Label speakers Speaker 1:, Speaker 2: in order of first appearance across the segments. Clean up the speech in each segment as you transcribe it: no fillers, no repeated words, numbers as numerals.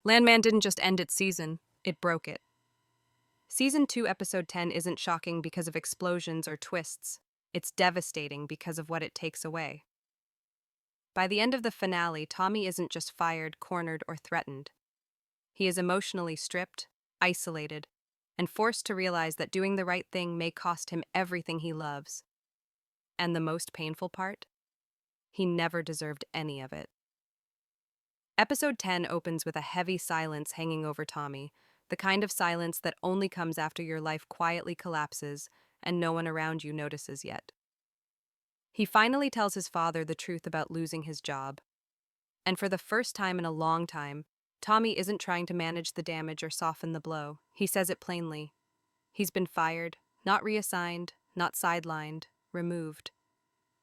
Speaker 1: Landman didn't just end its season, it broke it. Season 2, Episode 10 isn't shocking because of explosions or twists, it's devastating because of what it takes away. By the end of the finale, Tommy isn't just fired, cornered, or threatened. He is emotionally stripped, isolated, and forced to realize that doing the right thing may cost him everything he loves. And the most painful part? He never deserved any of it. Episode 10 opens with a heavy silence hanging over Tommy, the kind of silence that only comes after your life quietly collapses and no one around you notices yet. He finally tells his father the truth about losing his job. And for the first time in a long time, Tommy isn't trying to manage the damage or soften the blow. He says it plainly. He's been fired, not reassigned, not sidelined, removed.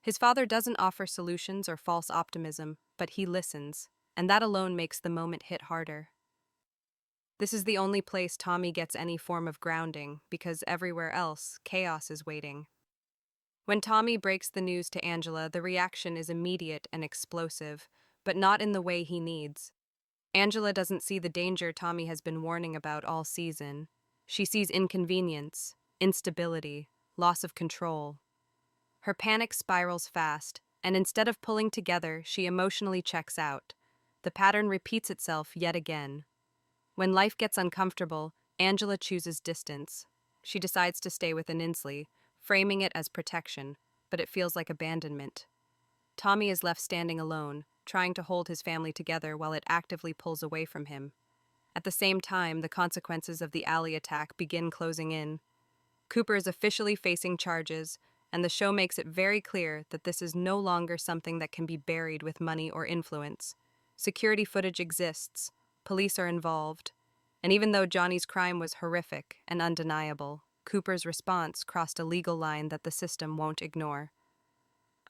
Speaker 1: His father doesn't offer solutions or false optimism, but he listens, and that alone makes the moment hit harder. This is the only place Tommy gets any form of grounding, because everywhere else, chaos is waiting. When Tommy breaks the news to Angela, the reaction is immediate and explosive, but not in the way he needs. Angela doesn't see the danger Tommy has been warning about all season. She sees inconvenience, instability, loss of control. Her panic spirals fast, and instead of pulling together, she emotionally checks out. The pattern repeats itself yet again. When life gets uncomfortable, Angela chooses distance. She decides to stay with Inslee, framing it as protection, but it feels like abandonment. Tommy is left standing alone, trying to hold his family together while it actively pulls away from him. At the same time, the consequences of the alley attack begin closing in. Cooper is officially facing charges, and the show makes it very clear that this is no longer something that can be buried with money or influence. Security footage exists, police are involved, and even though Johnny's crime was horrific and undeniable, Cooper's response crossed a legal line that the system won't ignore.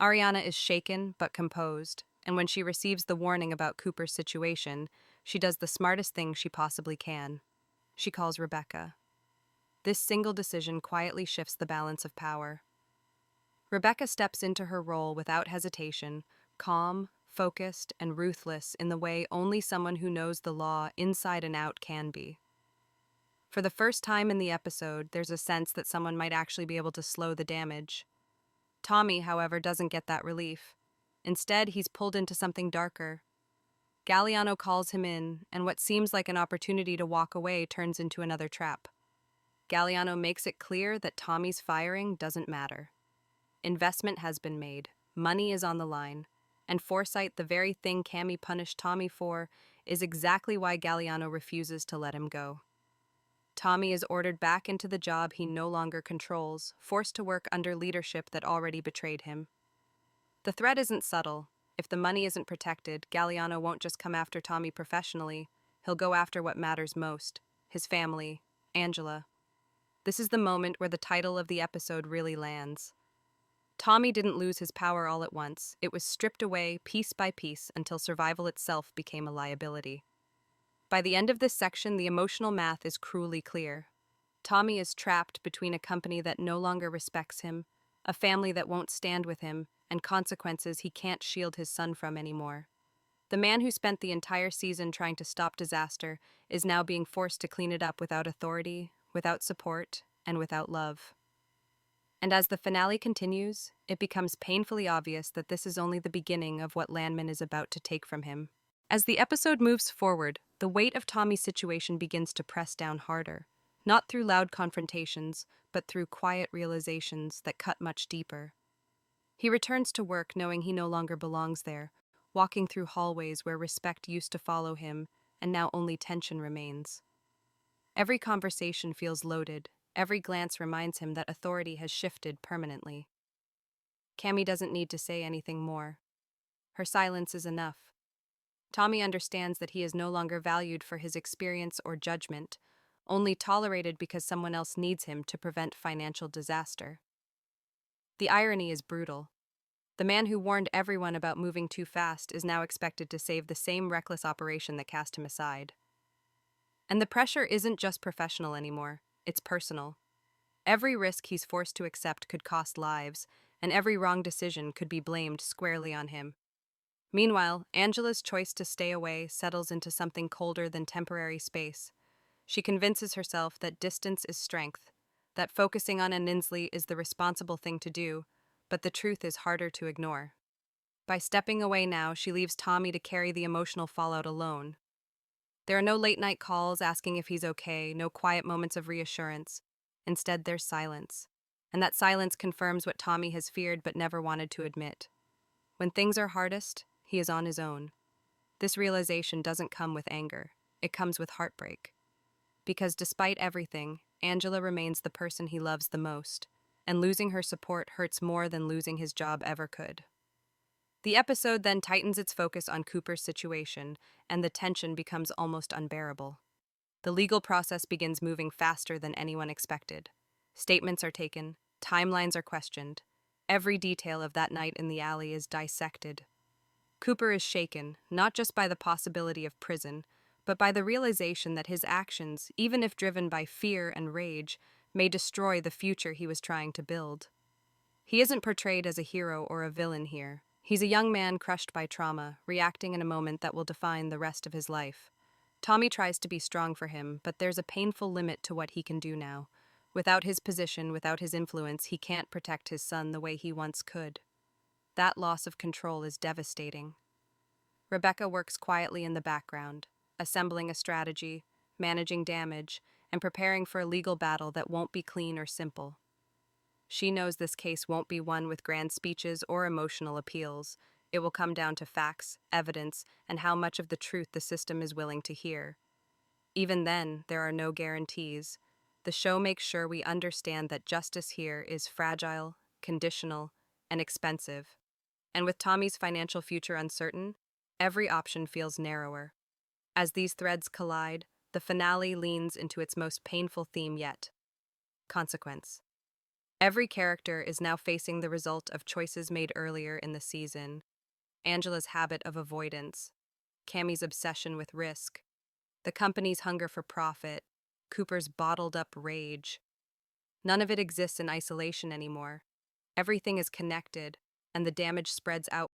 Speaker 1: Ariana is shaken but composed, and when she receives the warning about Cooper's situation, she does the smartest thing she possibly can. She calls Rebecca. This single decision quietly shifts the balance of power. Rebecca steps into her role without hesitation, calm, focused, and ruthless in the way only someone who knows the law inside and out can be. For the first time in the episode, there's a sense that someone might actually be able to slow the damage. Tommy, however, doesn't get that relief. Instead, he's pulled into something darker. Galliano calls him in, and what seems like an opportunity to walk away turns into another trap. Galliano makes it clear that Tommy's firing doesn't matter. Investment has been made, money is on the line, and foresight, the very thing Cammy punished Tommy for, is exactly why Galliano refuses to let him go. Tommy is ordered back into the job he no longer controls, forced to work under leadership that already betrayed him. The threat isn't subtle. If the money isn't protected, Galliano won't just come after Tommy professionally, he'll go after what matters most, his family, Angela. This is the moment where the title of the episode really lands. Tommy didn't lose his power all at once. It was stripped away piece by piece until survival itself became a liability. By the end of this section, the emotional math is cruelly clear. Tommy is trapped between a company that no longer respects him, a family that won't stand with him, and consequences he can't shield his son from anymore. The man who spent the entire season trying to stop disaster is now being forced to clean it up without authority, without support, and without love. And as the finale continues, it becomes painfully obvious that this is only the beginning of what Landman is about to take from him. As the episode moves forward, the weight of Tommy's situation begins to press down harder, not through loud confrontations, but through quiet realizations that cut much deeper. He returns to work knowing he no longer belongs there, walking through hallways where respect used to follow him, and now only tension remains. Every conversation feels loaded. Every glance reminds him that authority has shifted permanently. Cammy doesn't need to say anything more. Her silence is enough. Tommy understands that he is no longer valued for his experience or judgment, only tolerated because someone else needs him to prevent financial disaster. The irony is brutal. The man who warned everyone about moving too fast is now expected to save the same reckless operation that cast him aside. And the pressure isn't just professional anymore, it's personal. Every risk he's forced to accept could cost lives, and every wrong decision could be blamed squarely on him. Meanwhile, Angela's choice to stay away settles into something colder than temporary space. She convinces herself that distance is strength, that focusing on Aninsley is the responsible thing to do, but the truth is harder to ignore. By stepping away now, she leaves Tommy to carry the emotional fallout alone. There are no late-night calls asking if he's okay, no quiet moments of reassurance. Instead, there's silence. And that silence confirms what Tommy has feared but never wanted to admit. When things are hardest, he is on his own. This realization doesn't come with anger. It comes with heartbreak. Because despite everything, Angela remains the person he loves the most, and losing her support hurts more than losing his job ever could. The episode then tightens its focus on Cooper's situation, and the tension becomes almost unbearable. The legal process begins moving faster than anyone expected. Statements are taken, timelines are questioned. Every detail of that night in the alley is dissected. Cooper is shaken, not just by the possibility of prison, but by the realization that his actions, even if driven by fear and rage, may destroy the future he was trying to build. He isn't portrayed as a hero or a villain here. He's a young man crushed by trauma, reacting in a moment that will define the rest of his life. Tommy tries to be strong for him, but there's a painful limit to what he can do now. Without his position, without his influence, he can't protect his son the way he once could. That loss of control is devastating. Rebecca works quietly in the background, assembling a strategy, managing damage, and preparing for a legal battle that won't be clean or simple. She knows this case won't be won with grand speeches or emotional appeals. It will come down to facts, evidence, and how much of the truth the system is willing to hear. Even then, there are no guarantees. The show makes sure we understand that justice here is fragile, conditional, and expensive. And with Tommy's financial future uncertain, every option feels narrower. As these threads collide, the finale leans into its most painful theme yet: consequence. Every character is now facing the result of choices made earlier in the season. Angela's habit of avoidance, Cammy's obsession with risk, the company's hunger for profit, Cooper's bottled-up rage. None of it exists in isolation anymore. Everything is connected, and the damage spreads out.